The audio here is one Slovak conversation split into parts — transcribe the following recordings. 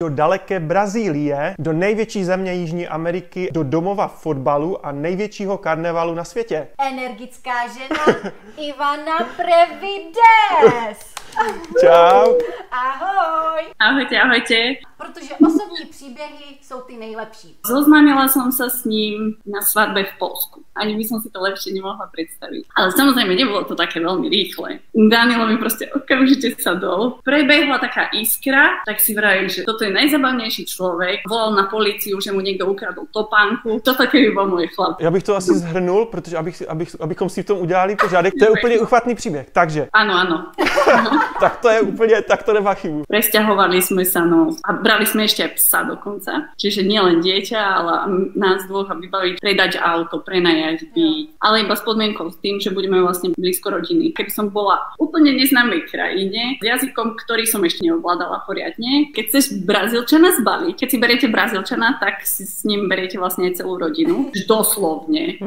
do daleké Brazílie, do největší země Jižní Ameriky, do domova fotbalu a největšího karnevalu na světě. Energická žena Ivana Prevides. Čau. Ahoj. Ahojte, ahojte. Protože osobní příběhy jsou ty nejlepší. Zoznámila som sa s ním na svadbe v Polsku. Ani by som si to lepšie nemohla predstaviť. Ale samozrejme, nebolo to také veľmi rýchle. Danilo mi proste okamžite sadol. Prebehla taká iskra, tak si vravím, že toto je najzabavnejší človek. Volal na políciu, že mu niekto ukradol topánku. To také by bol môj chlap. Já bych to asi zhrnul, protože abychom si v tom udělali pořádek. To je úplně uchvatný příběh. Takže. Áno. Tak to je úplně, tak to nemá chybu. Presťahovali sme sa, a brali sme ešte aj psa dokonca. Čiže nielen dieťa, ale nás dvoch a vybaviť, predať auto, prenajať byt. Ale iba s podmienkou s tým, že budeme vlastne blízko rodiny. Keby som bola úplne neznámej krajine, s jazykom, ktorý som ešte neovládala poriadne, keď chceš Brazílčana zbaviť, keď si beriete Brazílčana, tak si s ním beriete vlastne aj celú rodinu. Doslovne.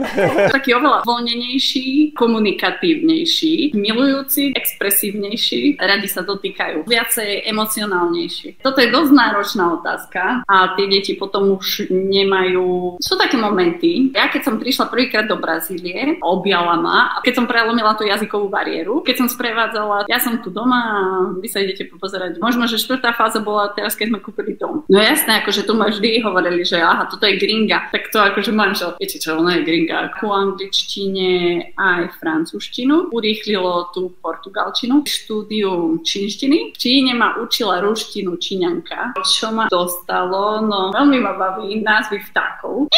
Taký oveľa voľnenejší, komunikatívnejší, milujúci, expresívnejší, radi sa dotýkajú, viacej emocionálnejší. Toto je dosť náročná otázka a tie deti potom už nemajú... Sú také momenty. Ja keď som prišla prvýkrát do Brazílie, objala ma a keď som prelomila tú jazykovú bariéru, keď som sprevádzala, ja som tu doma a vy sa idete popozerať. Možno, že štvrtá fáza bola teraz, keď sme kúpili dom. No jasné, akože tu ma vždy hovorili, že aha, toto je gringa. Tak to akože mám, že viete čo, ona je gringa. Ku angličtine aj francúzštinu. Urýchlilo tú portugalčinu. Štúdium čínštiny. V Číne ma učila ruštinu Číňanka. Čo ma dostalo? No veľmi ma baví názvy vtákov.